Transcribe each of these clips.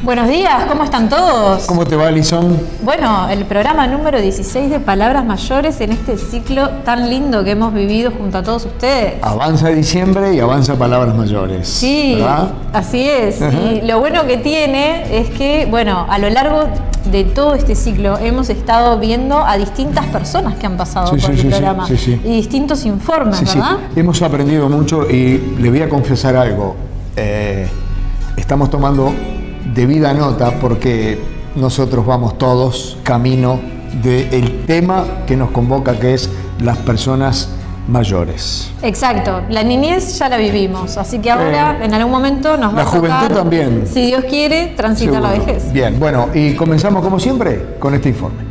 Buenos días, ¿cómo están todos? ¿Cómo te va, Alison? Bueno, el programa número 16 de Palabras Mayores en este ciclo tan lindo que hemos vivido junto a todos ustedes. Avanza diciembre y avanza Palabras Mayores. Sí, ¿verdad? así es. Y lo bueno que tiene es que, bueno, a lo largo de todo este ciclo hemos estado viendo a distintas personas que han pasado por el programa y distintos informes, ¿verdad? Sí. Hemos aprendido mucho y le voy a confesar algo. Estamos tomando debida nota porque nosotros vamos todos camino del tema que nos convoca, que es las personas mayores. Exacto, la niñez ya la vivimos, así que ahora en algún momento nos va a tocar, la juventud también, si Dios quiere, transitar la vejez. Bien, bueno, y comenzamos como siempre con este informe.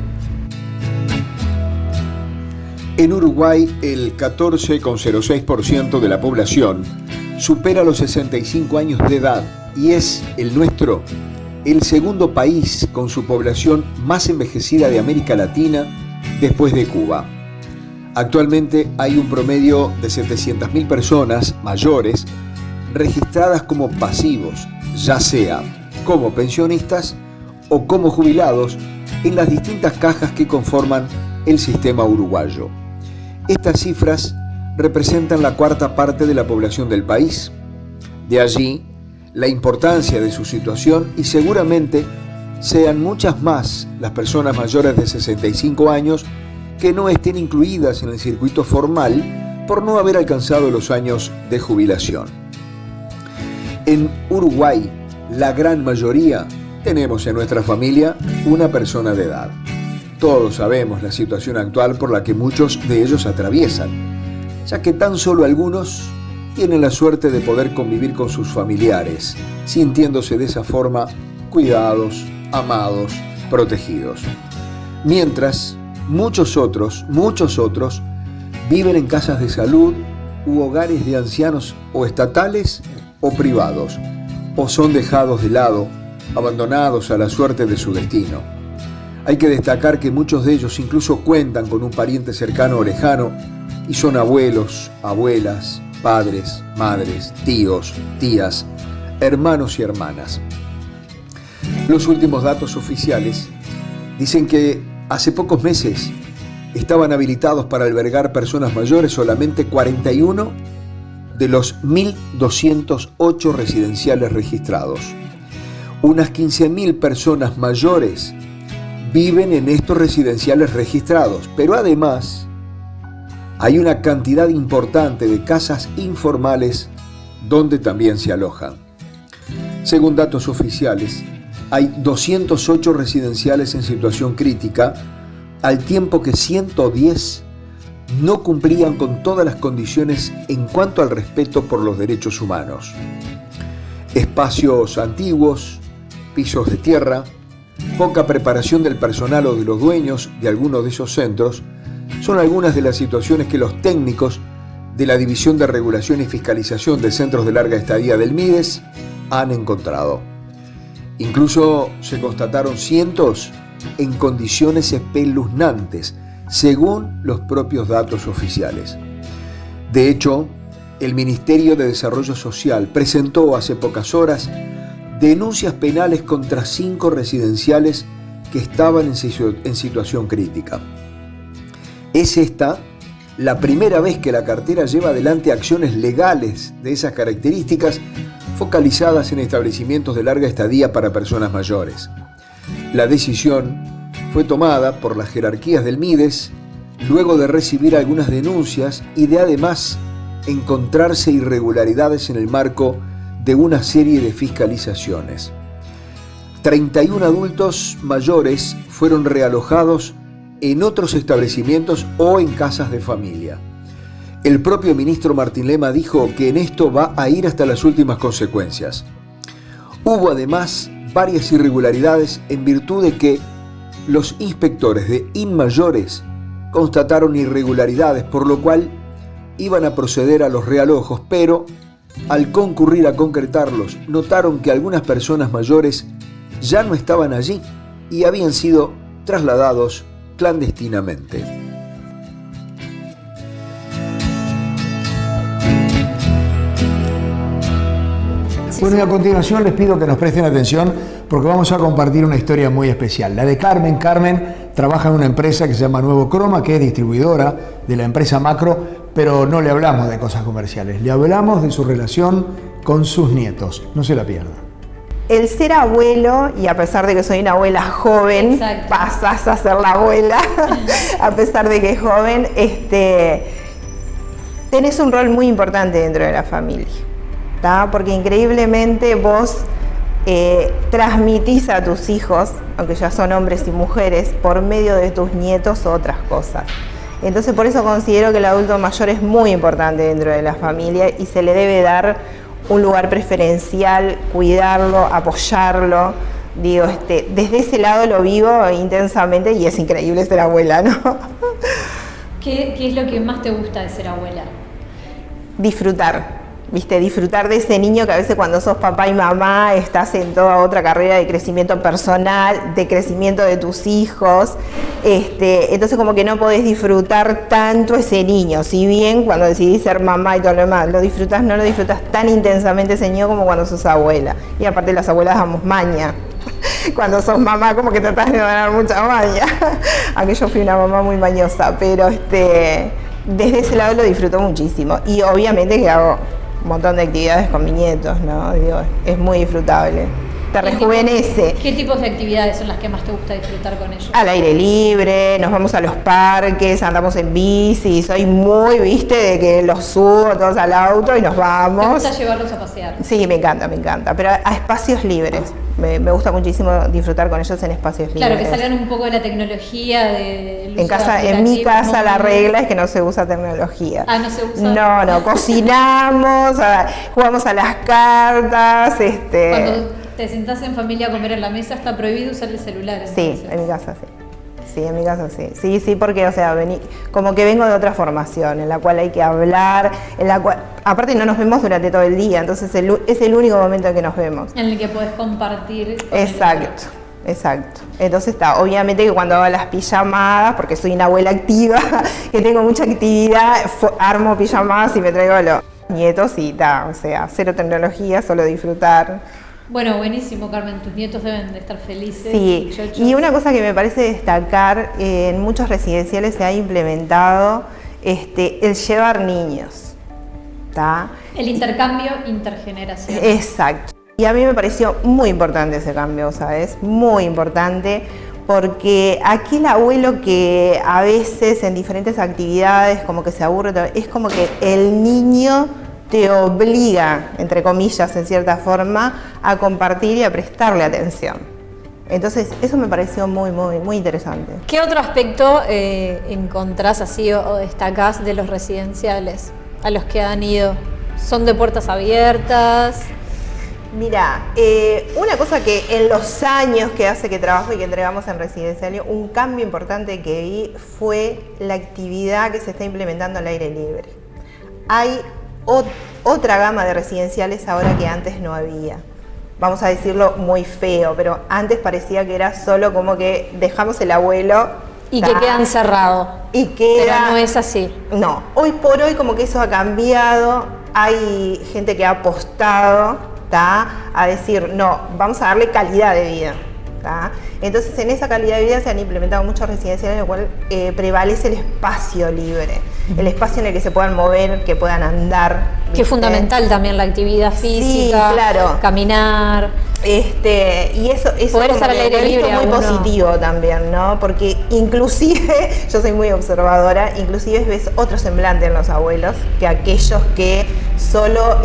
En Uruguay, el 14,06% de la población supera los 65 años de edad y es el nuestro el segundo país con su población más envejecida de América Latina después de Cuba. Actualmente hay un promedio de 700.000 personas mayores registradas como pasivos, ya sea como pensionistas o como jubilados, en las distintas cajas que conforman el sistema uruguayo. Estas cifras representan la cuarta parte de la población del país. De allí la importancia de su situación y seguramente sean muchas más las personas mayores de 65 años que no estén incluidas en el circuito formal por no haber alcanzado los años de jubilación. En Uruguay, la gran mayoría tenemos en nuestra familia una persona de edad. Todos sabemos la situación actual por la que muchos de ellos atraviesan, ya que tan solo algunos tienen la suerte de poder convivir con sus familiares, sintiéndose de esa forma cuidados, amados, protegidos. Mientras, muchos otros viven en casas de salud u hogares de ancianos o estatales o privados, o son dejados de lado, abandonados a la suerte de su destino. Hay que destacar que muchos de ellos incluso cuentan con un pariente cercano o lejano y son abuelos, abuelas, padres, madres, tíos, tías, hermanos y hermanas. Los últimos datos oficiales dicen que hace pocos meses estaban habilitados para albergar personas mayores solamente 41 de los 1.208 residenciales registrados. Unas 15.000 personas mayores viven en estos residenciales registrados, pero además hay una cantidad importante de casas informales donde también se alojan. Según datos oficiales, hay 208 residenciales en situación crítica, al tiempo que 110 no cumplían con todas las condiciones en cuanto al respeto por los derechos humanos. Espacios antiguos, pisos de tierra, poca preparación del personal o de los dueños de algunos de esos centros son algunas de las situaciones que los técnicos de la División de Regulación y Fiscalización de Centros de Larga Estadía del MIDES han encontrado. Incluso se constataron cientos en condiciones espeluznantes, según los propios datos oficiales. De hecho, el Ministerio de Desarrollo Social presentó hace pocas horas denuncias penales contra 5 residenciales que estaban en situación crítica. Es esta la primera vez que la cartera lleva adelante acciones legales de esas características focalizadas en establecimientos de larga estadía para personas mayores. La decisión fue tomada por las jerarquías del MIDES luego de recibir algunas denuncias y de además encontrarse irregularidades en el marco de una serie de fiscalizaciones. 31 adultos mayores fueron realojados en otros establecimientos o en casas de familia. El propio ministro Martín Lema dijo que en esto va a ir hasta las últimas consecuencias. Hubo además varias irregularidades en virtud de que los inspectores de INMAYORES constataron irregularidades, por lo cual iban a proceder a los realojos, pero al concurrir a concretarlos, notaron que algunas personas mayores ya no estaban allí y habían sido trasladados clandestinamente. Bueno, y a continuación les pido que nos presten atención porque vamos a compartir una historia muy especial. La de Carmen. Carmen trabaja en una empresa que se llama Nuevo Croma, que es distribuidora de la empresa Macro, pero no le hablamos de cosas comerciales, le hablamos de su relación con sus nietos. No se la pierdan. El ser abuelo, y a pesar de que soy una abuela joven, exacto, pasás a ser la abuela, a pesar de que es joven, tenés un rol muy importante dentro de la familia, ¿tá? Porque increíblemente vos transmitís a tus hijos, aunque ya son hombres y mujeres, por medio de tus nietos otras cosas. Entonces por eso considero que el adulto mayor es muy importante dentro de la familia y se le debe dar un lugar preferencial, cuidarlo, apoyarlo. Digo, desde ese lado lo vivo intensamente y es increíble ser abuela, ¿no? ¿Qué es lo que más te gusta de ser abuela? Disfrutar, ¿viste? Disfrutar de ese niño que a veces cuando sos papá y mamá estás en toda otra carrera de crecimiento personal, de crecimiento de tus hijos, entonces como que no podés disfrutar tanto ese niño, si bien cuando decidís ser mamá y todo lo demás, lo disfrutás, no lo disfrutas tan intensamente ese niño como cuando sos abuela, y aparte las abuelas damos maña. Cuando sos mamá como que tratás de ganar mucha maña, aunque yo fui una mamá muy mañosa, pero desde ese lado lo disfruto muchísimo, y obviamente que hago un montón de actividades con mis nietos, ¿no? Digo, es muy disfrutable. Te rejuvenece. ¿Qué tipos de actividades son las que más te gusta disfrutar con ellos? Al aire libre, nos vamos a los parques, andamos en bici, soy muy, viste, de que los subo todos al auto y nos vamos. ¿Te gusta llevarlos a pasear? Sí, me encanta, pero a espacios libres. Me gusta muchísimo disfrutar con ellos en espacios libres. Claro, que salgan un poco de la tecnología, en mi casa la regla es que no se usa tecnología. Ah, no se usa. No, cocinamos, jugamos a las cartas, Cuando te sentás en familia a comer en la mesa, está prohibido usar el celular. Entonces. Sí, en mi casa sí. Sí, en mi caso sí. Sí, porque, o sea, como que vengo de otra formación, en la cual hay que hablar, en la cual, aparte no nos vemos durante todo el día, entonces es el único momento en que nos vemos. En el que podés compartir. Exacto. Entonces obviamente que cuando hago las pijamadas, porque soy una abuela activa, que tengo mucha actividad, armo pijamadas y me traigo a los nietos y o sea, cero tecnología, solo disfrutar. Bueno, buenísimo, Carmen, tus nietos deben de estar felices. Sí, y una cosa que me parece destacar, en muchos residenciales se ha implementado el llevar niños, ¿tá? El intercambio intergeneracional. Exacto. Y a mí me pareció muy importante ese cambio, ¿sabes? Muy importante, porque aquí el abuelo que a veces en diferentes actividades como que se aburre, es como que el niño te obliga, entre comillas, en cierta forma, a compartir y a prestarle atención. Entonces, eso me pareció muy interesante. ¿Qué otro aspecto encontrás así o destacás de los residenciales a los que han ido? ¿Son de puertas abiertas? Mira, una cosa que en los años que hace que trabajo y que entregamos en residencial, un cambio importante que vi fue la actividad que se está implementando al aire libre. Hay otra gama de residenciales ahora que antes no había. Vamos a decirlo muy feo, pero antes parecía que era solo como que dejamos el abuelo y que queda encerrado. Pero no es así. No, hoy por hoy como que eso ha cambiado. Hay gente que ha apostado a decir, no, vamos a darle calidad de vida. Entonces en esa calidad de vida se han implementado muchos residenciales en el cual prevalece el espacio libre, el espacio en el que se puedan mover, que puedan andar. ¿Viste? Que es fundamental también la actividad física, sí, claro. Caminar. Y eso poder estar al aire libre muy positivo también, ¿no? Porque inclusive, yo soy muy observadora, inclusive ves otro semblante en los abuelos que aquellos que solo,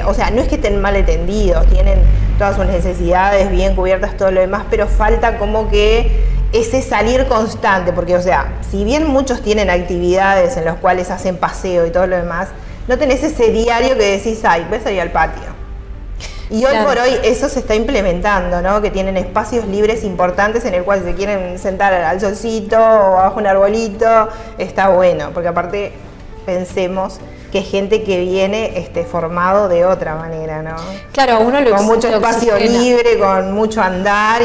o sea, no es que estén mal atendidos, tienen todas sus necesidades bien cubiertas, todo lo demás, pero falta como que ese salir constante, porque, o sea, si bien muchos tienen actividades en las cuales hacen paseo y todo lo demás, no tenés ese diario que decís, ay, voy a salir al patio. Y hoy por hoy eso se está implementando, ¿no? Que tienen espacios libres importantes en el cual se quieren sentar al solcito o bajo un arbolito, está bueno, porque aparte pensemos que es gente que viene formado de otra manera, ¿no? Claro, uno con mucho espacio libre, con mucho andar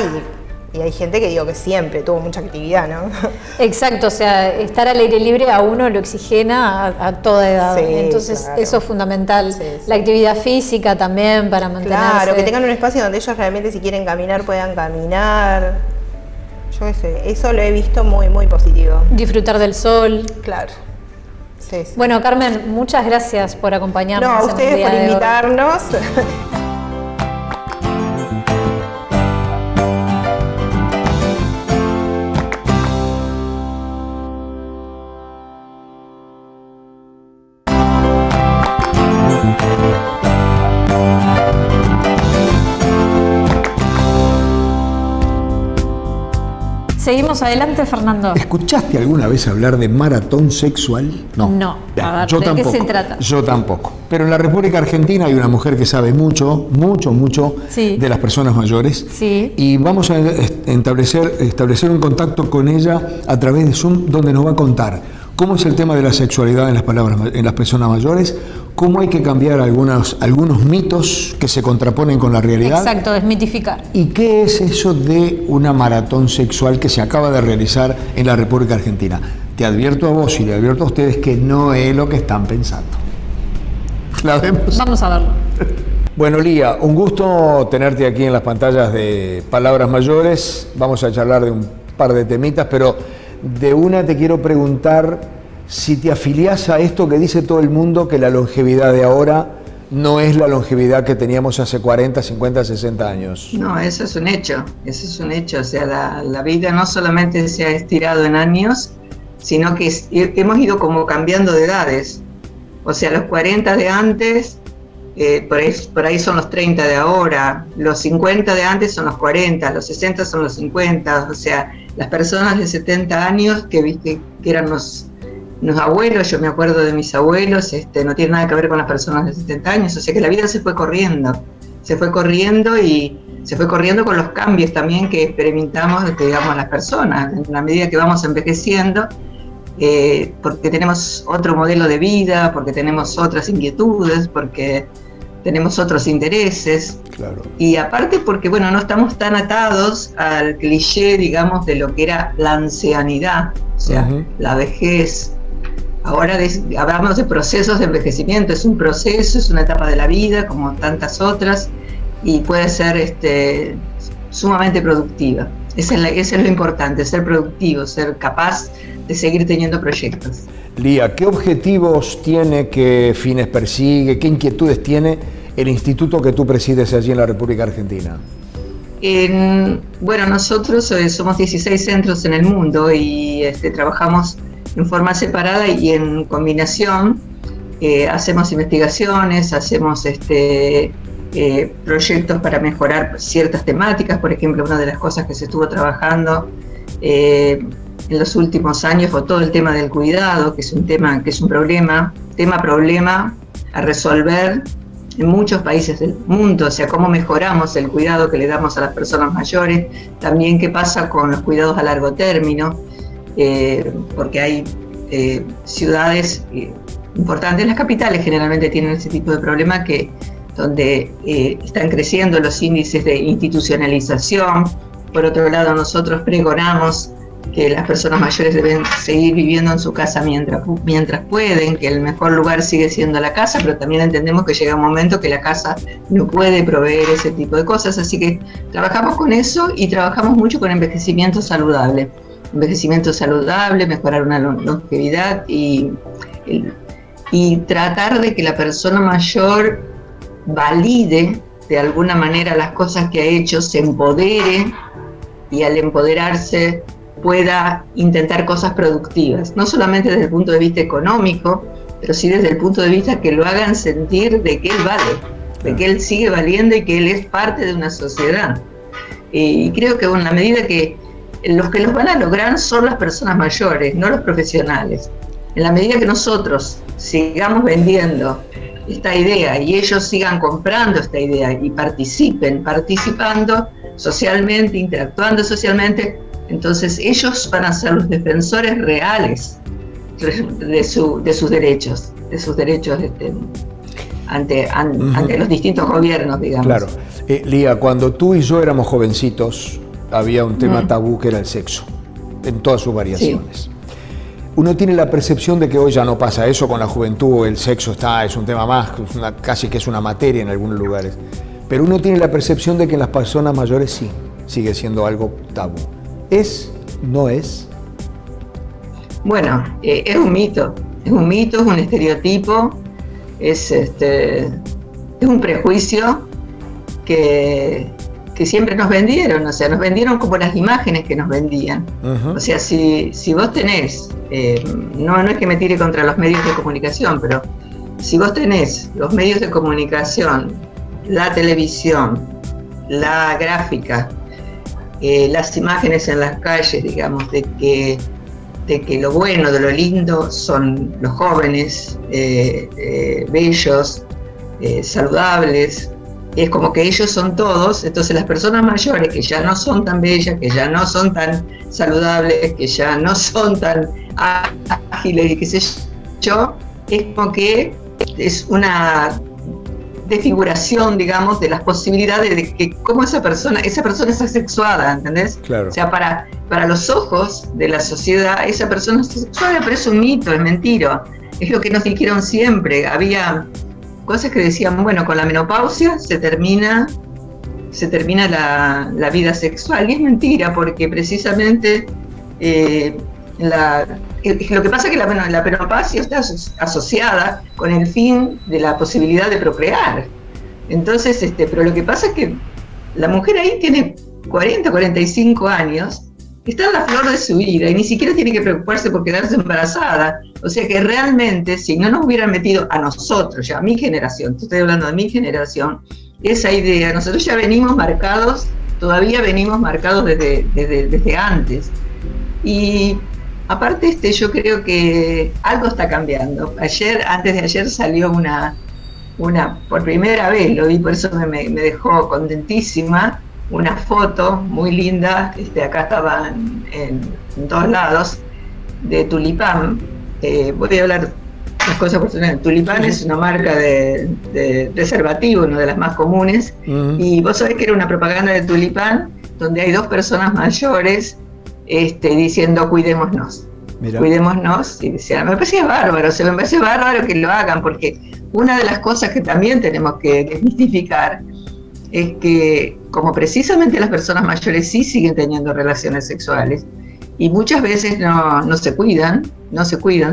Y hay gente que digo que siempre tuvo mucha actividad, ¿no? Exacto, o sea, estar al aire libre a uno lo oxigena a toda edad. Sí, entonces claro. Eso es fundamental. Sí, sí. La actividad física también para mantenerse. Claro, que tengan un espacio donde ellos realmente si quieren caminar puedan caminar. Yo qué sé, eso lo he visto muy, muy positivo. Disfrutar del sol. Claro. Sí, sí. Bueno, Carmen, muchas gracias por acompañarnos. No, a ustedes por invitarnos. Seguimos adelante, Fernando. ¿Escuchaste alguna vez hablar de maratón sexual? No. A ver, yo ¿de tampoco, qué se trata? Yo tampoco. Pero en la República Argentina hay una mujer que sabe mucho Sí. de las personas mayores. Sí. Y vamos a establecer un contacto con ella a través de Zoom, donde nos va a contar cómo es el tema de la sexualidad en las personas mayores, cómo hay que cambiar algunos mitos que se contraponen con la realidad. Exacto, desmitificar. ¿Y qué es eso de una maratón sexual que se acaba de realizar en la República Argentina? Te advierto a vos y le advierto a ustedes que no es lo que están pensando. ¿La vemos? Vamos a verlo. Bueno, Lía, un gusto tenerte aquí en las pantallas de Palabras Mayores. Vamos a charlar de un par de temitas, pero de una te quiero preguntar si te afiliás a esto que dice todo el mundo, que la longevidad de ahora no es la longevidad que teníamos hace 40, 50, 60 años. No, eso es un hecho, o sea, la vida no solamente se ha estirado en años, sino que hemos ido como cambiando de edades. O sea, los 40 de antes, por ahí son los 30 de ahora, los 50 de antes son los 40, los 60 son los 50, o sea, las personas de 70 años que eran los abuelos, yo me acuerdo de mis abuelos, no tiene nada que ver con las personas de 70 años, o sea que la vida se fue corriendo y se fue corriendo con los cambios también que experimentamos, digamos, las personas, en la medida que vamos envejeciendo, porque tenemos otro modelo de vida, porque tenemos otras inquietudes, porque tenemos otros intereses. Claro. Y aparte porque, bueno, no estamos tan atados al cliché, digamos, de lo que era la ancianidad, o sea, la vejez. Ahora hablamos de procesos de envejecimiento, es un proceso, es una etapa de la vida, como tantas otras, y puede ser sumamente productiva. Eso es lo importante, ser productivo, ser capaz de seguir teniendo proyectos. Lía, ¿qué objetivos tiene, qué fines persigue, qué inquietudes tiene el instituto que tú presides allí en la República Argentina? Bueno, nosotros somos 16 centros en el mundo y trabajamos en forma separada y en combinación. Hacemos investigaciones, hacemos proyectos para mejorar ciertas temáticas. Por ejemplo, una de las cosas que se estuvo trabajando en los últimos años fue todo el tema del cuidado, que es un problema a resolver en muchos países del mundo, o sea, cómo mejoramos el cuidado que le damos a las personas mayores, también qué pasa con los cuidados a largo término, porque hay ciudades importantes, las capitales generalmente tienen ese tipo de problema donde están creciendo los índices de institucionalización. Por otro lado, nosotros pregonamos que las personas mayores deben seguir viviendo en su casa mientras pueden, que el mejor lugar sigue siendo la casa, pero también entendemos que llega un momento que la casa no puede proveer ese tipo de cosas, así que trabajamos con eso y trabajamos mucho con envejecimiento saludable, mejorar una longevidad y tratar de que la persona mayor valide de alguna manera las cosas que ha hecho, se empodere y al empoderarse pueda intentar cosas productivas, no solamente desde el punto de vista económico, pero sí desde el punto de vista que lo hagan sentir de que él vale, de que él sigue valiendo y que él es parte de una sociedad. Y creo que en la medida que los van a lograr son las personas mayores, no los profesionales. En la medida que nosotros sigamos vendiendo esta idea y ellos sigan comprando esta idea y participando socialmente, interactuando socialmente, entonces ellos van a ser los defensores reales de sus derechos ante los distintos gobiernos, digamos. Claro. Lía, cuando tú y yo éramos jovencitos, había un tema tabú que era el sexo, en todas sus variaciones. Sí. Uno tiene la percepción de que hoy ya no pasa eso con la juventud, el sexo es un tema más, casi que es una materia en algunos lugares. Pero uno tiene la percepción de que en las personas mayores sí, sigue siendo algo tabú. ¿Es? ¿No es? Bueno, es un mito, es un estereotipo, es un prejuicio que siempre nos vendieron, o sea, nos vendieron como las imágenes que nos vendían. O sea, si vos tenés, no es que me tire contra los medios de comunicación, pero si vos tenés los medios de comunicación, la televisión, la gráfica, las imágenes en las calles, digamos, de que lo bueno, de lo lindo son los jóvenes, bellos, saludables. Es como que ellos son todos, entonces las personas mayores que ya no son tan bellas, que ya no son tan saludables, que ya no son tan ágiles y qué sé yo, es como que es una desfiguración, digamos, de las posibilidades de que cómo esa persona es asexuada, ¿entendés? Claro. O sea, para los ojos de la sociedad, esa persona es asexuada, pero es un mito, es mentira. Es lo que nos dijeron siempre. Había cosas que decían, bueno, con la menopausia se termina la vida sexual, y es mentira, porque precisamente lo que pasa es que la menopausia está asociada con el fin de la posibilidad de procrear. Entonces, pero lo que pasa es que la mujer ahí tiene 40, 45 años, está en la flor de su vida y ni siquiera tiene que preocuparse por quedarse embarazada. O sea que realmente, si no nos hubieran metido a nosotros, ya a mi generación, estoy hablando de mi generación, esa idea, nosotros ya venimos marcados, todavía venimos marcados desde antes. Y aparte, yo creo que algo está cambiando. Antes de ayer salió una por primera vez, lo vi, por eso me dejó contentísima, una foto muy linda, acá estaban en todos lados, de Tulipán. Voy a hablar las cosas personales. Tulipán es una marca de preservativo, una de las más comunes, y vos sabés que era una propaganda de Tulipán, donde hay dos personas mayores diciendo cuidémonos. Mirá. Cuidémonos, y decía, me parece bárbaro, me parece bárbaro que lo hagan, porque una de las cosas que también tenemos que desmistificar es que, como precisamente las personas mayores sí siguen teniendo relaciones sexuales, y muchas veces no se cuidan,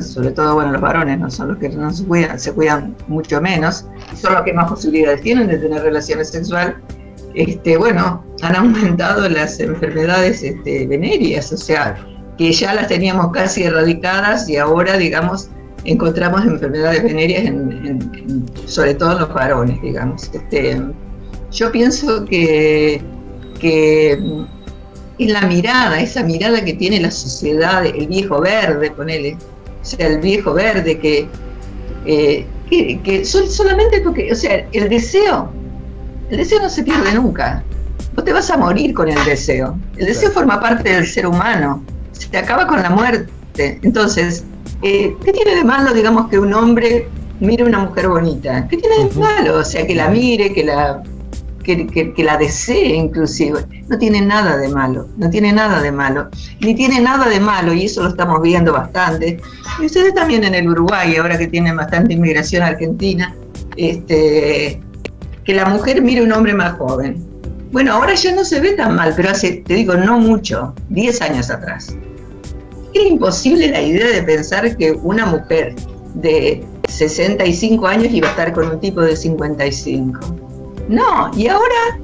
sobre todo, bueno, los varones no son los que no se cuidan mucho menos, son los que más posibilidades tienen de tener relaciones sexuales. Bueno, han aumentado las enfermedades venéreas, o sea, que ya las teníamos casi erradicadas y ahora, digamos, encontramos enfermedades venéreas sobre todo en los varones, digamos. Yo pienso que es la mirada, esa mirada que tiene la sociedad, el viejo verde, ponele, o sea, el viejo verde que solamente porque, o sea, el deseo no se pierde nunca. Vos te vas a morir con el deseo. El deseo forma parte del ser humano. Se acaba con la muerte. Entonces, ¿qué tiene de malo, digamos, que un hombre mire a una mujer bonita? ¿Qué tiene de malo? O sea, que la mire, que la desee inclusive. No tiene nada de malo. Ni tiene nada de malo, y eso lo estamos viendo bastante. Y ustedes también en el Uruguay, ahora que tienen bastante inmigración argentina, que la mujer mire a un hombre más joven. Bueno, ahora ya no se ve tan mal, pero hace, te digo, no mucho, 10 años atrás. Era imposible la idea de pensar que una mujer de 65 años iba a estar con un tipo de 55. No, y ahora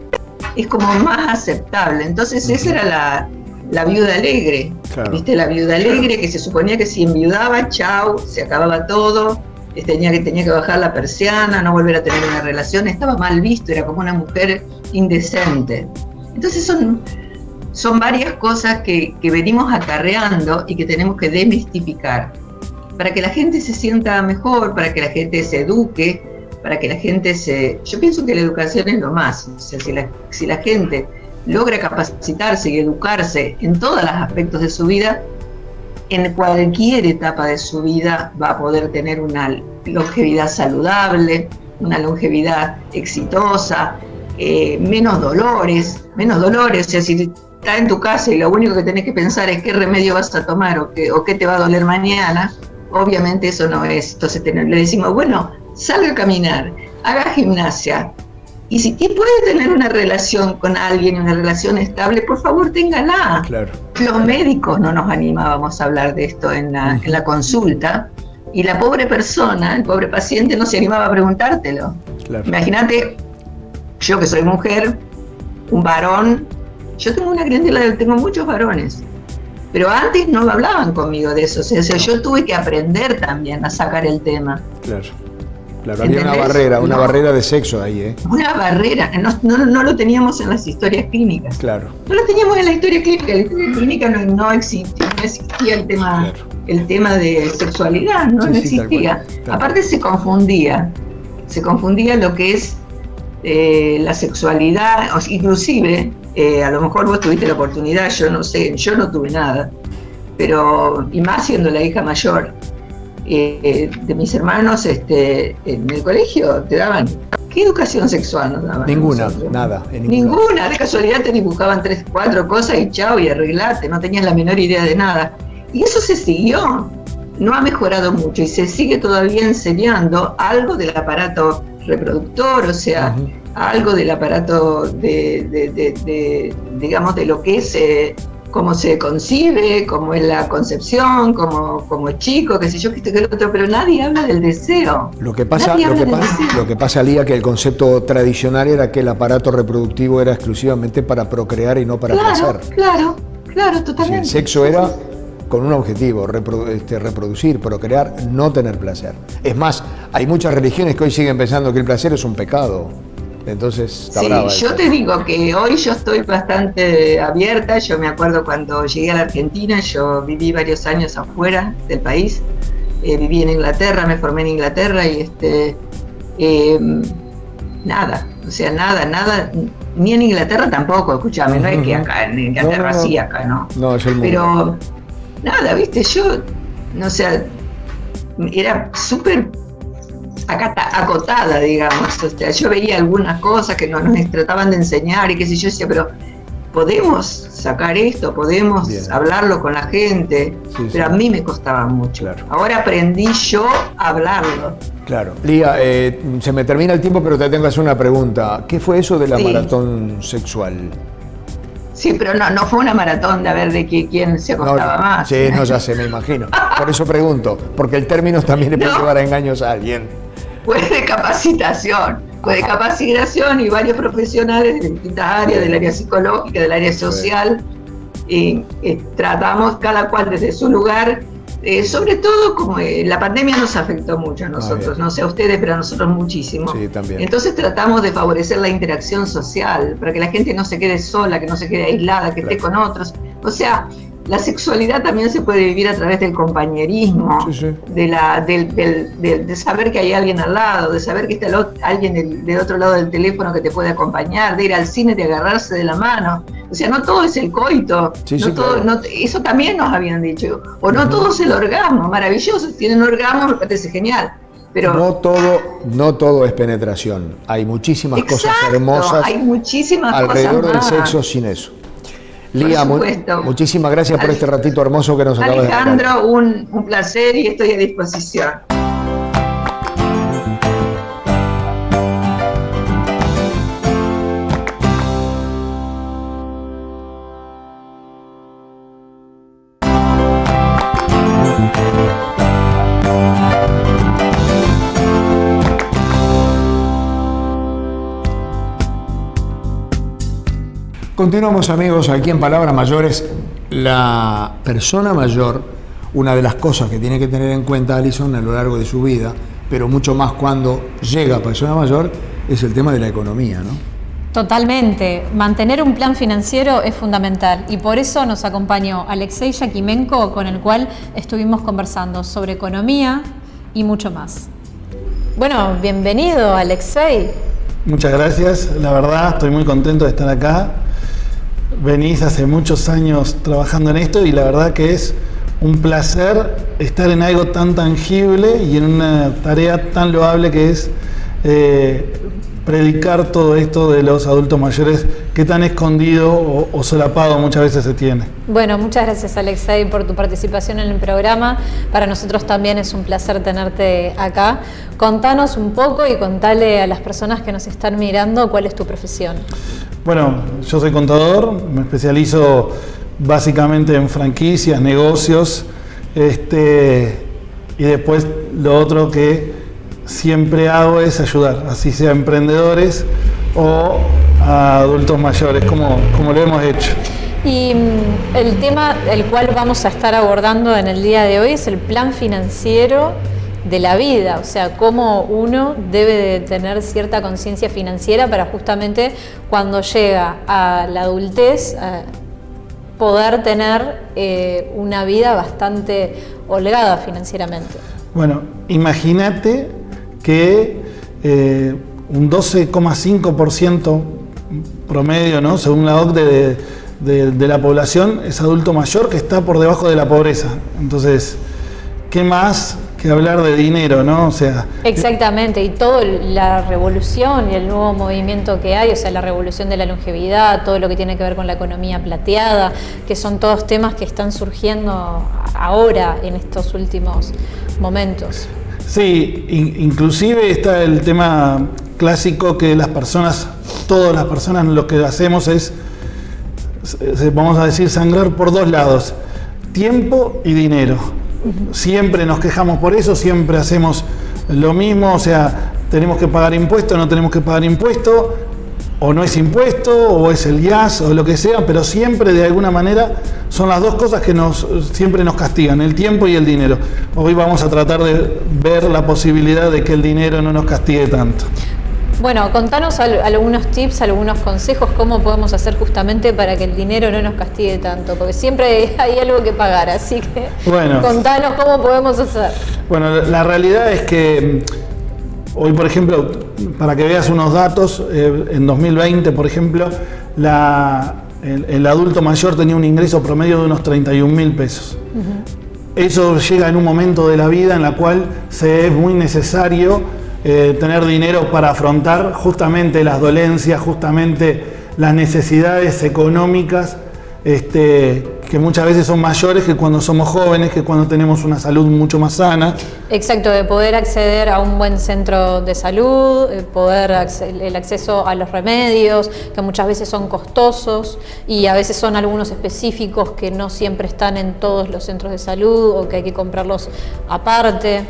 es como más aceptable. Entonces esa era la viuda alegre, claro. ¿Viste? La viuda alegre que se suponía que si enviudaba, chau, se acababa todo. Tenía que bajar la persiana, no volver a tener una relación, estaba mal visto, era como una mujer indecente. Entonces son varias cosas que venimos acarreando y que tenemos que demistificar para que la gente se sienta mejor, para que la gente se eduque, para que la gente yo pienso que la educación es lo más, o sea, si la gente logra capacitarse y educarse en todos los aspectos de su vida, en cualquier etapa de su vida va a poder tener una longevidad saludable, una longevidad exitosa, menos dolores. O sea, si estás en tu casa y lo único que tenés que pensar es qué remedio vas a tomar o qué te va a doler mañana, obviamente eso no es. Entonces le decimos, bueno, salga a caminar, haga gimnasia. Y si puede tener una relación con alguien, una relación estable, por favor, téngala. Claro. Los médicos no nos animábamos a hablar de esto en la consulta, y la pobre persona, el pobre paciente, no se animaba a preguntártelo. Claro. Imagínate, yo que soy mujer, un varón, yo tengo una clientela, tengo muchos varones, pero antes no hablaban conmigo de eso, o sea, yo tuve que aprender también a sacar el tema. Claro. Claro, había una barrera de sexo ahí, ¿eh? Una barrera, no lo teníamos en las historias clínicas. Claro. No lo teníamos en la historia clínica, en la historia clínica no existía el tema, claro. El tema de sexualidad, no existía. Aparte se confundía lo que es la sexualidad, inclusive, a lo mejor vos tuviste la oportunidad, yo no sé, yo no tuve nada, pero, y más siendo la hija mayor, de mis hermanos, en el colegio te daban, ¿qué educación sexual nos daban? Ninguna, nada. Ninguna, de casualidad te dibujaban 3, 4 cosas y chao, y arreglate, no tenías la menor idea de nada. Y eso se siguió, no ha mejorado mucho y se sigue todavía enseñando algo del aparato reproductor, o sea, algo del aparato digamos, de lo que es cómo se concibe, cómo es la concepción, cómo es chico, qué sé yo, qué el otro, pero nadie habla del deseo. Lo que pasa, Lía, que el concepto tradicional era que el aparato reproductivo era exclusivamente para procrear y no para placer. Claro, totalmente. Si el sexo era con un objetivo, reproducir, procrear, no tener placer. Es más, hay muchas religiones que hoy siguen pensando que el placer es un pecado. Entonces, está brava. Yo te digo que hoy yo estoy bastante abierta. Yo me acuerdo cuando llegué a la Argentina, yo viví varios años afuera del país. Viví en Inglaterra, me formé en Inglaterra y nada, ni en Inglaterra tampoco, escúchame, no es que acá en Inglaterra sí, acá no. No, es el mundo. Pero nada, viste, yo, no sé, era súper acotada, digamos. O sea, yo veía algunas cosas que nos trataban de enseñar y qué sé yo, decía, pero podemos sacar esto, podemos hablarlo con la gente, pero a mí me costaba mucho. Claro. Ahora aprendí yo a hablarlo. Claro. Lía, se me termina el tiempo, pero te tengo que hacer una pregunta. ¿Qué fue eso de la maratón sexual? Sí, pero no fue una maratón de a ver de quién se acostaba más. Sí, ya sé, me imagino. Por eso pregunto, porque el término también le puede llevar a engaños a alguien. Fue de capacitación, y varios profesionales de distintas áreas, del área psicológica, del área social, y tratamos cada cual desde su lugar, sobre todo como la pandemia nos afectó mucho a nosotros, no sé a ustedes, pero a nosotros muchísimo. Sí, también. Entonces tratamos de favorecer la interacción social, para que la gente no se quede sola, que no se quede aislada, que esté con otros. O sea, la sexualidad también se puede vivir a través del compañerismo, de saber que hay alguien al lado, de saber que está alguien del otro lado del teléfono que te puede acompañar, de ir al cine, de agarrarse de la mano. O sea, no todo es el coito, eso también nos habían dicho. O no todo es el orgasmo, maravilloso, si tienen orgasmo me parece genial. Pero no todo es penetración. Hay muchísimas cosas hermosas alrededor del sexo sin eso. Lía, muchísimas gracias por este ratito hermoso que nos acabas de dar. Alejandro, un placer y estoy a disposición. Continuamos, amigos, aquí en Palabras Mayores. La persona mayor, una de las cosas que tiene que tener en cuenta Alison a lo largo de su vida, pero mucho más cuando llega a persona mayor, es el tema de la economía, ¿no? Totalmente. Mantener un plan financiero es fundamental y por eso nos acompañó Alexei Yakimenko, con el cual estuvimos conversando sobre economía y mucho más. Bueno, bienvenido, Alexei. Muchas gracias. La verdad, estoy muy contento de estar acá. Venís hace muchos años trabajando en esto y la verdad que es un placer estar en algo tan tangible y en una tarea tan loable que es predicar todo esto de los adultos mayores que tan escondido o solapado muchas veces se tiene. Bueno, muchas gracias Alexei por tu participación en el programa. Para nosotros también es un placer tenerte acá. Contanos un poco y contale a las personas que nos están mirando cuál es tu profesión. Bueno, yo soy contador, me especializo básicamente en franquicias, negocios, y después lo otro que siempre hago es ayudar, así sea a emprendedores o a adultos mayores, como lo hemos hecho. Y el tema el cual vamos a estar abordando en el día de hoy es el plan financiero de la vida, o sea, cómo uno debe de tener cierta conciencia financiera para justamente cuando llega a la adultez poder tener una vida bastante holgada financieramente. Bueno, imagínate que un 12,5% promedio, ¿no?, según la OCDE de la población es adulto mayor que está por debajo de la pobreza. Entonces, ¿qué más que hablar de dinero, no? O sea, exactamente, y toda la revolución y el nuevo movimiento que hay, o sea, la revolución de la longevidad, todo lo que tiene que ver con la economía plateada, que son todos temas que están surgiendo ahora en estos últimos momentos. Sí, inclusive está el tema clásico que todas las personas lo que hacemos es, vamos a decir, sangrar por dos lados, tiempo y dinero. Siempre nos quejamos por eso, siempre hacemos lo mismo, o sea, tenemos que pagar impuestos, no tenemos que pagar impuestos, o no es impuesto, o es el IAS, o lo que sea, pero siempre de alguna manera son las dos cosas que siempre nos castigan, el tiempo y el dinero. Hoy vamos a tratar de ver la posibilidad de que el dinero no nos castigue tanto. Bueno, contanos algunos tips, algunos consejos, cómo podemos hacer justamente para que el dinero no nos castigue tanto, porque siempre hay algo que pagar, así que bueno, contanos cómo podemos hacer. Bueno, la realidad es que hoy, por ejemplo, para que veas unos datos, en 2020, por ejemplo, el adulto mayor tenía un ingreso promedio de unos 31.000 pesos. Eso llega en un momento de la vida en la cual es muy necesario tener dinero para afrontar justamente las dolencias, justamente las necesidades económicas que muchas veces son mayores que cuando somos jóvenes, que cuando tenemos una salud mucho más sana. Exacto, de poder acceder a un buen centro de salud, el acceso a los remedios, que muchas veces son costosos y a veces son algunos específicos que no siempre están en todos los centros de salud o que hay que comprarlos aparte.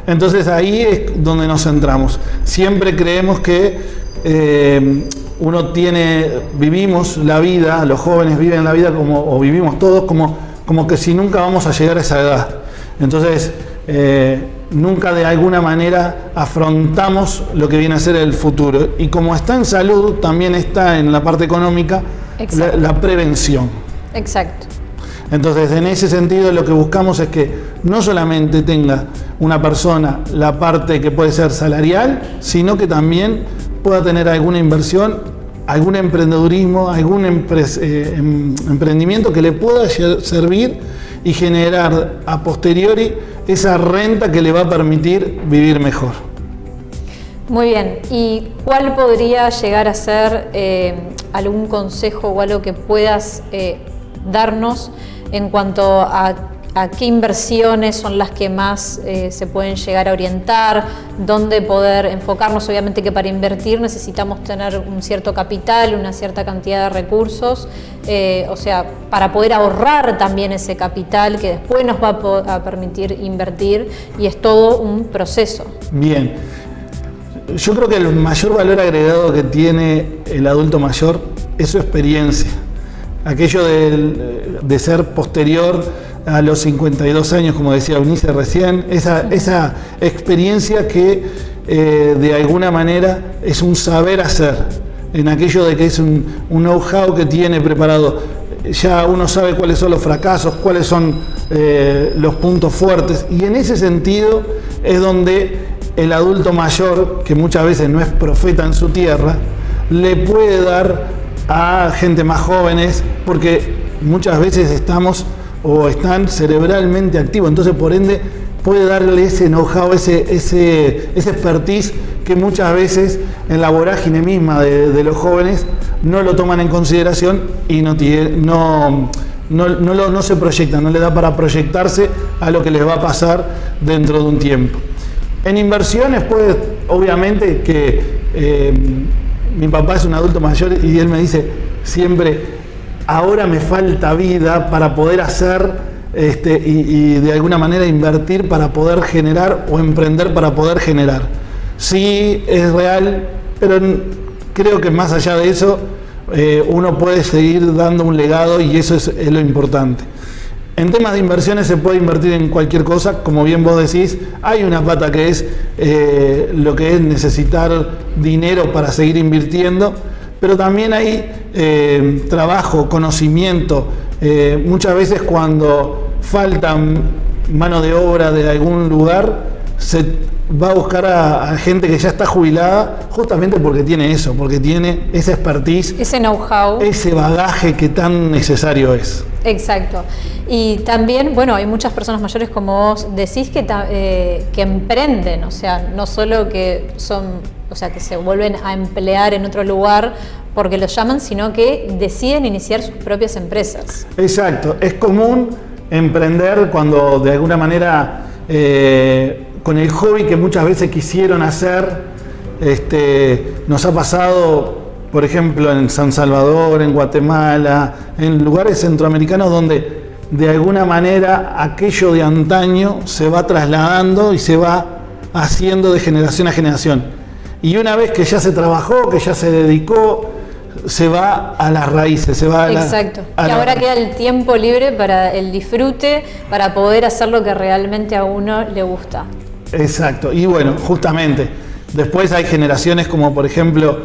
Entonces ahí es donde nos centramos. Siempre creemos que vivimos la vida, los jóvenes viven la vida o vivimos todos como que si nunca vamos a llegar a esa edad. Entonces nunca de alguna manera afrontamos lo que viene a ser el futuro. Y como está en salud, también está en la parte económica la prevención. Exacto. Entonces, en ese sentido, lo que buscamos es que no solamente tenga una persona la parte que puede ser salarial, sino que también pueda tener alguna inversión, algún emprendedurismo, algún emprendimiento que le pueda servir y generar a posteriori esa renta que le va a permitir vivir mejor. Muy bien, ¿y cuál podría llegar a ser algún consejo o algo que puedas darnos en cuanto a qué inversiones son las que más se pueden llegar a orientar, dónde poder enfocarnos? Obviamente que para invertir necesitamos tener un cierto capital, una cierta cantidad de recursos, o sea, para poder ahorrar también ese capital que después nos va a permitir invertir, y es todo un proceso. Bien, yo creo que el mayor valor agregado que tiene el adulto mayor es su experiencia. Aquello de ser posterior a los 52 años, como decía Eunice recién, esa experiencia que de alguna manera es un saber hacer, en aquello de que es un know-how que tiene preparado. Ya uno sabe cuáles son los fracasos, cuáles son los puntos fuertes, y en ese sentido es donde el adulto mayor, que muchas veces no es profeta en su tierra, le puede dar a gente más jóvenes, porque muchas veces están cerebralmente activos, entonces por ende puede darle ese know-how, ese expertise que muchas veces en la vorágine misma de los jóvenes no lo toman en consideración y no se proyectan, no le da para proyectarse a lo que les va a pasar dentro de un tiempo. En inversiones, pues, obviamente que mi papá es un adulto mayor y él me dice siempre, ahora me falta vida para poder hacer y de alguna manera invertir para poder generar o emprender para poder generar. Sí, es real, pero creo que más allá de eso, uno puede seguir dando un legado y eso es lo importante. En temas de inversiones se puede invertir en cualquier cosa, como bien vos decís, hay una pata que es lo que es necesitar dinero para seguir invirtiendo, pero también hay trabajo, conocimiento. Muchas veces cuando falta mano de obra de algún lugar, se va a buscar a gente que ya está jubilada justamente porque tiene eso, porque tiene ese expertise, ese know-how, ese bagaje que tan necesario es. Exacto. Y también, bueno, hay muchas personas mayores, como vos decís, que emprenden, o sea, no solo que que se vuelven a emplear en otro lugar porque los llaman, sino que deciden iniciar sus propias empresas. Exacto. Es común emprender cuando de alguna manera con el hobby que muchas veces quisieron hacer, nos ha pasado, por ejemplo, en San Salvador, en Guatemala, en lugares centroamericanos donde de alguna manera aquello de antaño se va trasladando y se va haciendo de generación a generación. Y una vez que ya se trabajó, que ya se dedicó, se va a las raíces, se va a Exacto. Y ahora queda el tiempo libre para el disfrute, para poder hacer lo que realmente a uno le gusta. Exacto. Y bueno, justamente, después hay generaciones como por ejemplo,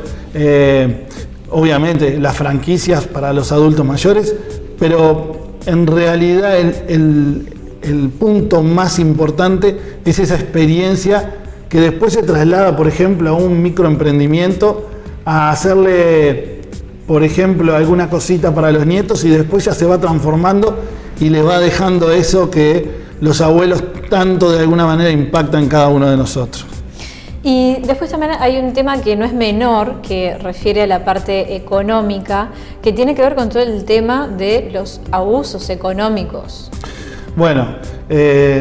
obviamente las franquicias para los adultos mayores, pero en realidad el punto más importante es esa experiencia que después se traslada, por ejemplo, a un microemprendimiento, a hacerle, por ejemplo, alguna cosita para los nietos y después ya se va transformando y le va dejando eso que los abuelos tanto de alguna manera impactan en cada uno de nosotros. Y después también hay un tema que no es menor, que refiere a la parte económica, que tiene que ver con todo el tema de los abusos económicos. Bueno,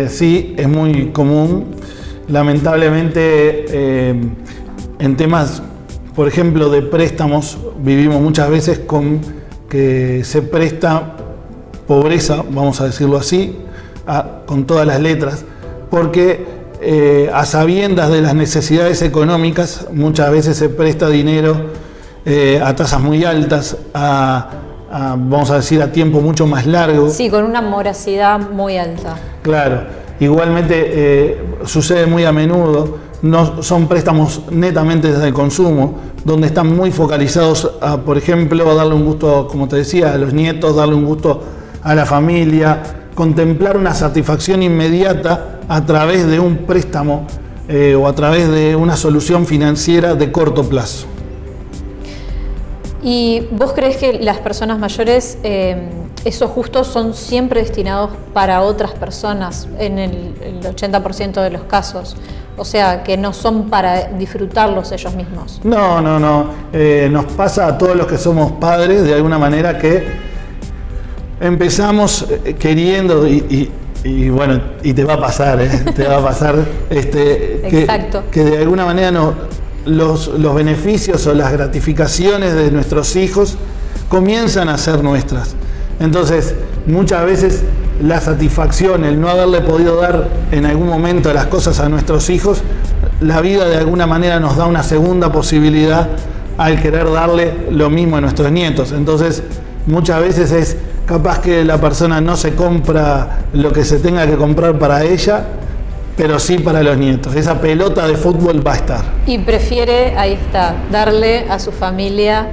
sí, es muy común. Lamentablemente, en temas, por ejemplo, de préstamos, vivimos muchas veces con que se presta pobreza, vamos a decirlo así, con todas las letras, porque a sabiendas de las necesidades económicas, muchas veces se presta dinero a tasas muy altas, vamos a decir, a tiempo mucho más largo. Sí, con una morosidad muy alta. Claro. Igualmente sucede muy a menudo, no son préstamos netamente desde el consumo, donde están muy focalizados a, por ejemplo, a darle un gusto, como te decía, a los nietos, darle un gusto a la familia, contemplar una satisfacción inmediata a través de un préstamo o a través de una solución financiera de corto plazo. ¿Y vos crees que las personas mayores, esos justos son siempre destinados para otras personas en el 80% de los casos? O sea, que no son para disfrutarlos ellos mismos. No. Nos pasa a todos los que somos padres de alguna manera que empezamos queriendo y bueno, y te va a pasar, te va a pasar Exacto. que de alguna manera los beneficios o las gratificaciones de nuestros hijos comienzan a ser nuestras. Entonces, muchas veces la satisfacción, el no haberle podido dar en algún momento las cosas a nuestros hijos, la vida de alguna manera nos da una segunda posibilidad al querer darle lo mismo a nuestros nietos. Entonces, muchas veces es capaz que la persona no se compra lo que se tenga que comprar para ella, pero sí para los nietos. Esa pelota de fútbol va a estar. Y prefiere, ahí está, darle a su familia.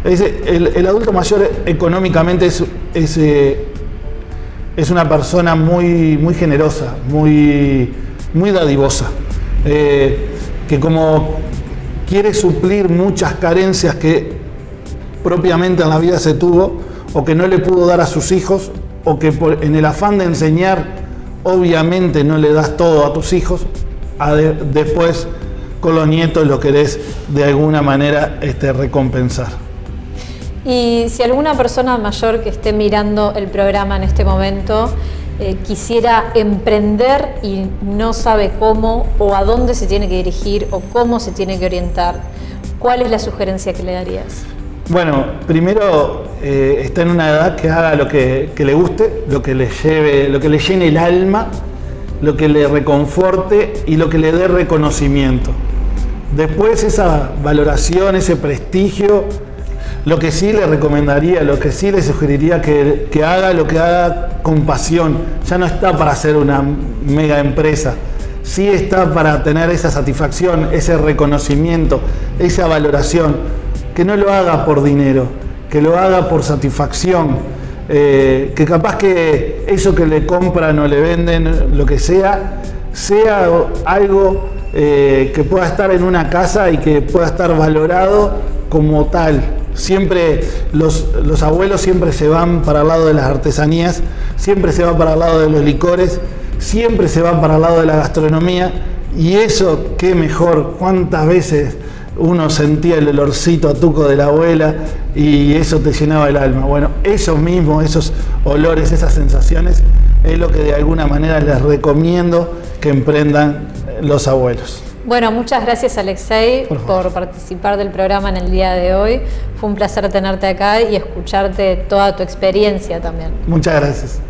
El adulto mayor económicamente es una persona muy, muy generosa, muy, muy dadivosa, que como quiere suplir muchas carencias que propiamente en la vida se tuvo o que no le pudo dar a sus hijos o que en el afán de enseñar obviamente no le das todo a tus hijos, después con los nietos lo querés de alguna manera recompensar. Y si alguna persona mayor que esté mirando el programa en este momento quisiera emprender y no sabe cómo o a dónde se tiene que dirigir o cómo se tiene que orientar, ¿cuál es la sugerencia que le darías? Bueno, primero está en una edad que haga lo que le guste, lo que le llene el alma, lo que le reconforte y lo que le dé reconocimiento. Después esa valoración, ese prestigio, lo que sí le recomendaría, lo que sí le sugeriría que haga lo que haga con pasión. Ya no está para ser una mega empresa, sí está para tener esa satisfacción, ese reconocimiento, esa valoración. Que no lo haga por dinero, que lo haga por satisfacción, que capaz que eso que le compran o le venden, lo que sea algo que pueda estar en una casa y que pueda estar valorado como tal. Siempre los abuelos siempre se van para el lado de las artesanías, siempre se van para el lado de los licores, siempre se van para el lado de la gastronomía, y eso qué mejor. Cuántas veces uno sentía el olorcito a tuco de la abuela y eso te llenaba el alma. Bueno, eso mismo, esos olores, esas sensaciones, es lo que de alguna manera les recomiendo que emprendan los abuelos. Bueno, muchas gracias, Alexei, por participar del programa en el día de hoy. Fue un placer tenerte acá y escucharte toda tu experiencia también. Muchas gracias.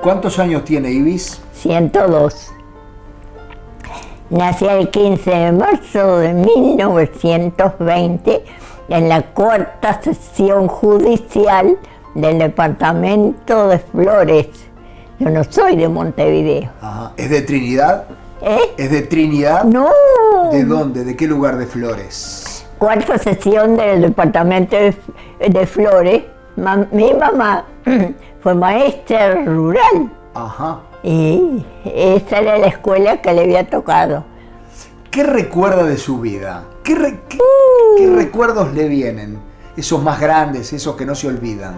¿Cuántos años tiene Ibis? 102. Nací el 15 de marzo de 1920 en la cuarta sección judicial del departamento de Flores. Yo no soy de Montevideo. Ajá. ¿Es de Trinidad? ¿Eh? ¿Es de Trinidad? No. ¿De dónde? ¿De qué lugar de Flores? Cuarta sección del departamento de Flores. Mi mamá fue maestra rural. Ajá. Y esa era la escuela que le había tocado. ¿Qué recuerda de su vida? ¿Qué recuerdos le vienen? Esos más grandes, esos que no se olvidan.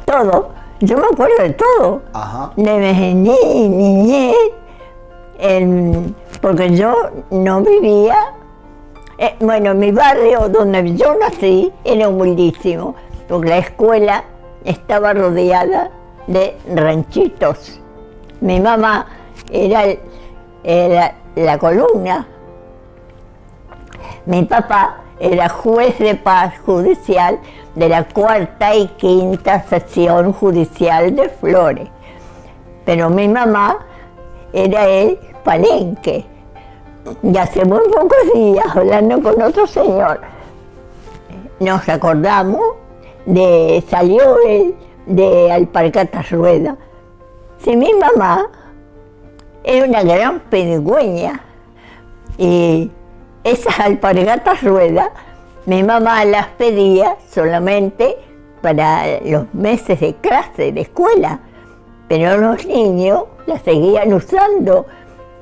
Todo. Yo me acuerdo de todo. Ajá. De mi niñez, porque yo no vivía. Bueno, mi barrio donde yo nací era humildísimo, porque la escuela estaba rodeada de ranchitos. Mi mamá era la columna. Mi papá era juez de paz judicial de la cuarta y quinta sección judicial de Flores. Pero mi mamá era el palenque. Y hace muy pocos días, hablando con otro señor, nos acordamos salió él de Alpargatas Rueda. Si mi mamá era una gran pedigüeña y esas Alpargatas Rueda, mi mamá las pedía solamente para los meses de clase, de escuela, pero los niños las seguían usando.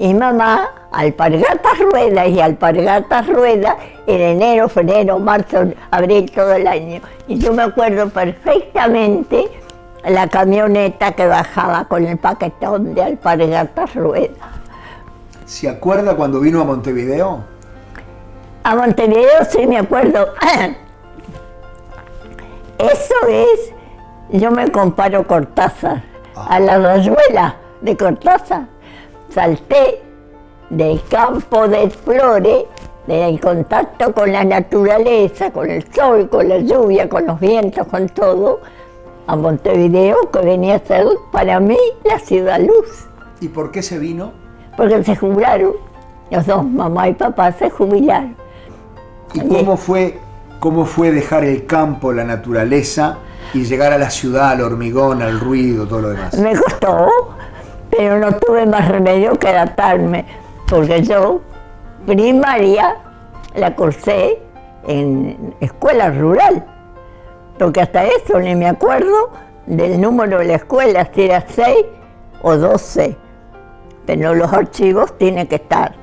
Y mamá, Alpargatas Rueda y Alpargatas Rueda en enero, febrero, marzo, abril, todo el año. Y yo me acuerdo perfectamente la camioneta que bajaba con el paquetón de Alpargatas Rueda. ¿Se acuerda cuando vino a Montevideo? A Montevideo sí me acuerdo. Eso es, yo me comparo Cortázar, a la rayuela de Cortázar. Salté del campo de Flores, del contacto con la naturaleza, con el sol, con la lluvia, con los vientos, con todo, a Montevideo, que venía a ser para mí la ciudad luz. ¿Y por qué se vino? Porque se jubilaron, los dos, mamá y papá, se jubilaron. ¿Y cómo fue dejar el campo, la naturaleza, Y llegar a la ciudad, al hormigón, al ruido, todo lo demás. Me costó, pero no tuve más remedio que adaptarme, porque yo primaria la cursé en escuela rural, porque hasta eso ni me acuerdo del número de la escuela, si era 6 o 12, pero los archivos tienen que estar.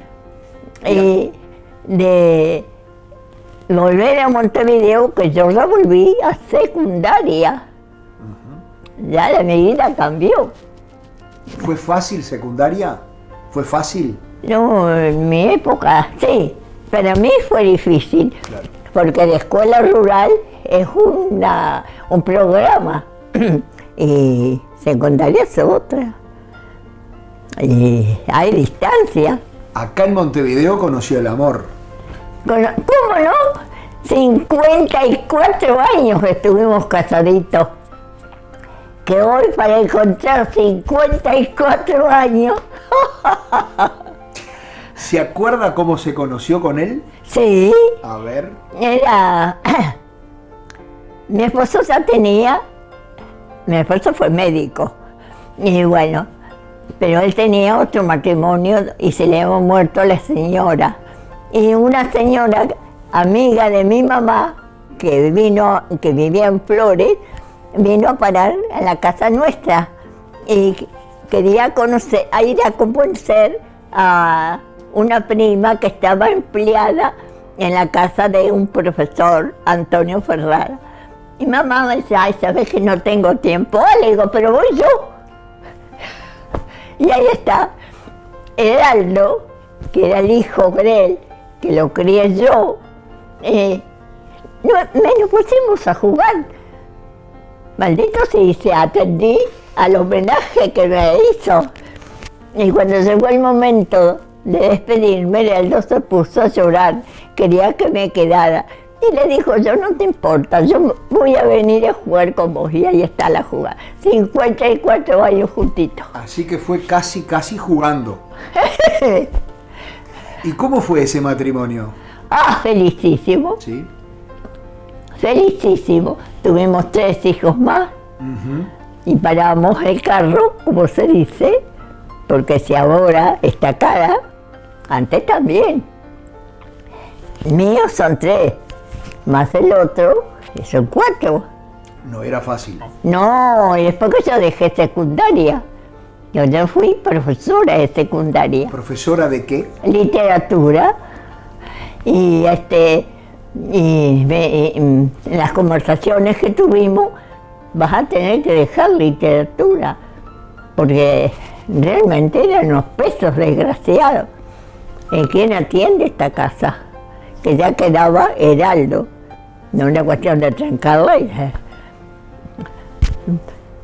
Y de volver a Montevideo, que yo ya volví a secundaria, ya mi vida cambió. ¿Fue fácil secundaria? ¿Fue fácil? No, en mi época sí, para mí fue difícil, claro, porque la escuela rural es un programa y secundaria es otra. Y hay distancia. Acá en Montevideo conoció el amor. ¿Cómo no? 54 años estuvimos casaditos. Que hoy para encontrar 54 años. ¿Se acuerda cómo se conoció con él? Sí. A ver. Mi esposo mi esposo fue médico. Y bueno, pero él tenía otro matrimonio y se le había muerto la señora. Y una señora, amiga de mi mamá, que vivía en Flores, vino a parar a la casa nuestra y quería ir a conocer a una prima que estaba empleada en la casa de un profesor, Antonio Ferrara. Y mamá me decía, ay, ¿sabes que no tengo tiempo? Le digo, pero voy yo. Y ahí está, Heraldo, que era el hijo de él, que lo crié yo, nos pusimos a jugar. Maldito si atendí al homenaje que me hizo. Y cuando llegó el momento de despedirme, Heraldo se puso a llorar, quería que me quedara. Y le dijo, yo no te importa, yo voy a venir a jugar con vos. Y ahí está la jugada, 54 años juntitos. Así que fue casi jugando. ¿Y cómo fue ese matrimonio? Ah, felicísimo. ¿Sí? Felicísimo. Tuvimos 3 hijos más. Y paramos el carro, como se dice, porque si ahora está cara, antes también. Míos son 3, más el otro, son 4. No era fácil. No, y es porque yo dejé secundaria. Yo ya fui profesora de secundaria. ¿Profesora de qué? Literatura. Y en las conversaciones que tuvimos, vas a tener que dejar literatura, porque realmente eran unos pesos desgraciados. ¿Quién atiende esta casa? Que ya quedaba Heraldo. No es una cuestión de trancarla.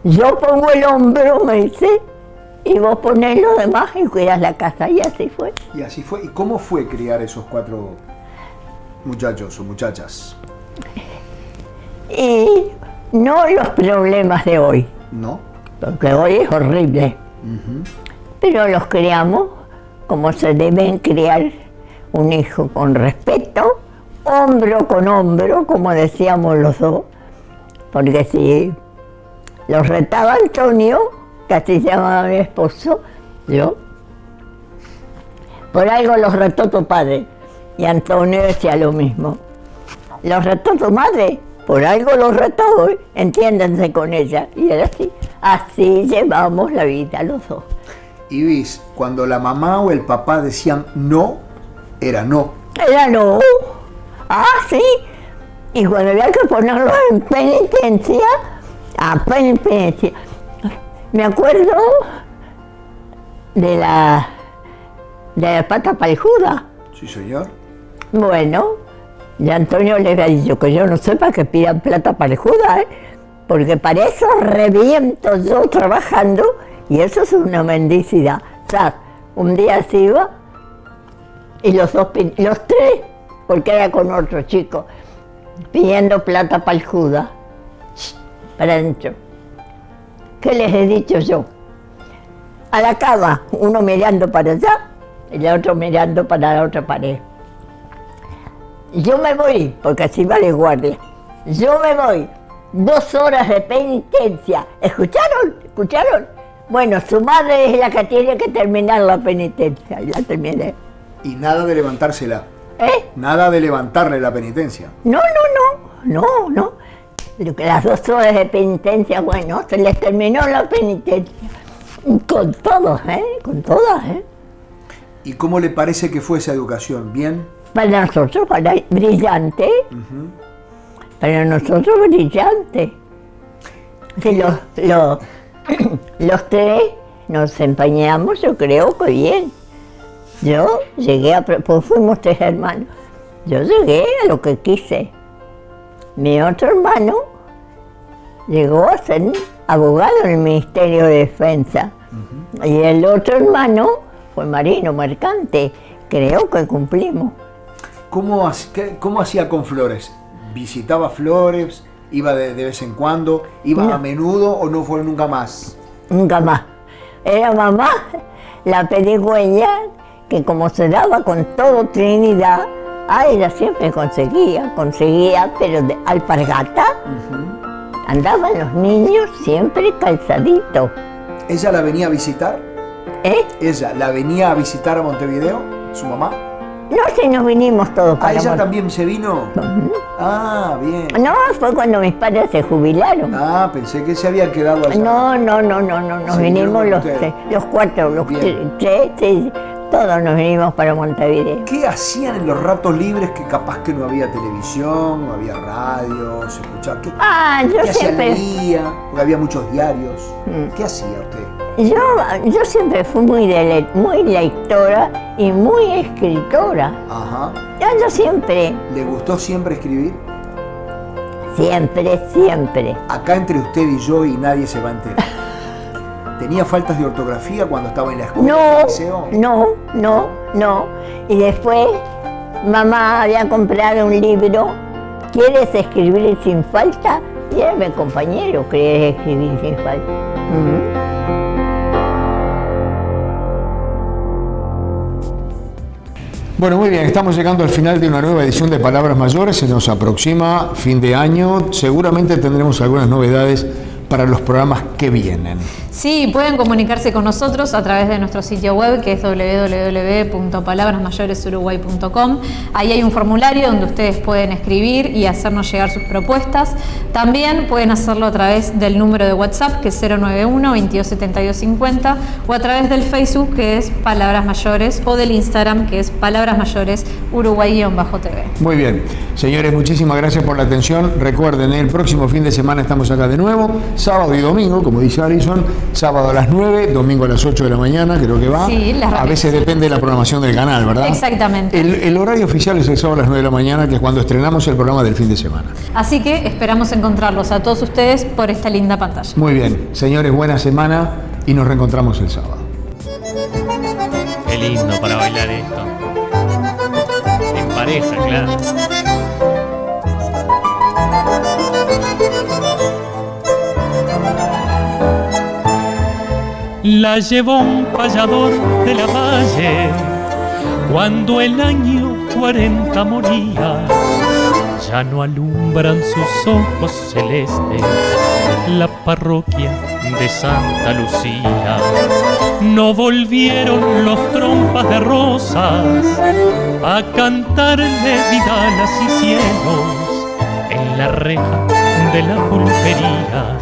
Yo pongo el hombro, me dice, y vos ponés lo demás y cuidás la casa. Y así fue. Y así fue. ¿Y cómo fue criar esos 4 muchachos o muchachas? Y no los problemas de hoy. ¿No? Porque hoy es horrible. Pero los criamos como se deben criar un hijo, con respeto, hombro con hombro, como decíamos los dos. Porque si los retaba Antonio, que así se llamaba mi esposo, yo, por algo los retó tu padre. Y Antonio decía lo mismo. Los retó tu madre, por algo los retó hoy, entiéndanse con ella. Y era así. Así llevamos la vida los dos. Ibis, cuando la mamá o el papá decían no, era no. Era no. Ah, sí. Y cuando había que ponerlos en penitencia, penitencia. Me acuerdo de la pata paljuda. Sí, señor. Bueno, y Antonio le había dicho que yo no sepa que pidan plata paljuda, porque para eso reviento yo trabajando, y eso es una mendicidad. O sea, un día se iba, y los 3, porque era con otro chico, pidiendo plata paljuda, para adentro. ¿Qué les he dicho yo? A la cama, uno mirando para allá, y el otro mirando para la otra pared. Yo me voy, porque así va de guardia. Yo me voy. 2 horas de penitencia. ¿Escucharon? ¿Escucharon? Bueno, su madre es la que tiene que terminar la penitencia, y la terminé. Y nada de levantársela. Nada de levantarle la penitencia. No. Las 2 horas de penitencia, bueno, se les terminó la penitencia. Con todos, con todas, ¿Y cómo le parece que fue esa educación? ¿Bien? Para nosotros, brillante. Para nosotros, brillante. Sí, los 3 nos empeñamos, yo creo que bien. Yo llegué pues fuimos 3 hermanos. Yo llegué a lo que quise. Mi otro hermano llegó a ser abogado en el Ministerio de Defensa. Y el otro hermano fue marino mercante. Creo que cumplimos. ¿Cómo hacía con Flores? ¿Visitaba Flores? ¿Iba de vez en cuando? ¿Iba a menudo o no fue nunca más? Nunca más. Era mamá, la pedigüeña, que como se daba con todo Trinidad, ella siempre conseguía, pero de alpargata. Andaban los niños siempre calzaditos. ¿Ella la venía a visitar? ¿Ella la venía a visitar a Montevideo, su mamá? No, si nos vinimos todos para ¿ella también se vino? Ah, bien. No, fue cuando mis padres se jubilaron. Ah, pensé que se habían quedado allá. No, nos vinimos los 4, los 3, sí, todos nos vinimos para Montevideo. ¿Qué hacían en los ratos libres que capaz que no había televisión, no había radio, se escuchaba? ¿Qué siempre leía? Porque había muchos diarios. ¿Qué hacía usted? Yo siempre fui muy lectora y muy escritora. Ajá. Yo siempre. ¿Le gustó siempre escribir? Siempre. Acá entre usted y yo y nadie se va a enterar. ¿Tenía faltas de ortografía cuando estaba en la escuela? No, en el liceo? No. Y después mamá había comprado un libro, ¿quieres escribir sin falta? Y era mi compañero, ¿quieres escribir sin falta? Bueno, muy bien, estamos llegando al final de una nueva edición de Palabras Mayores, se nos aproxima fin de año, seguramente tendremos algunas novedades para los programas que vienen. Sí, pueden comunicarse con nosotros a través de nuestro sitio web, que es www.palabrasmayoresuruguay.com. Ahí hay un formulario donde ustedes pueden escribir y hacernos llegar sus propuestas. También pueden hacerlo a través del número de WhatsApp, que es 091-227250, o a través del Facebook, que es Palabras Mayores, o del Instagram, que es Palabras Mayores Uruguay-TV. Muy bien, señores, muchísimas gracias por la atención. Recuerden, el próximo fin de semana estamos acá de nuevo, sábado y domingo, como dice Alison, sábado a las 9, domingo a las 8 de la mañana, creo que va. Sí, a veces depende de la programación del canal, ¿verdad? Exactamente. El horario oficial es el sábado a las 9 de la mañana, que es cuando estrenamos el programa del fin de semana. Así que esperamos encontrarlos a todos ustedes por esta linda pantalla. Muy bien, señores, buena semana y nos reencontramos el sábado. Qué lindo para bailar esto. En pareja, claro. La llevó un payador de la valle cuando el año 40 moría. Ya no alumbran sus ojos celestes la parroquia de Santa Lucía. No volvieron los trompas de rosas a cantarle vidalas y cielos en la reja de la pulpería.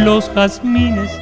Los jazmines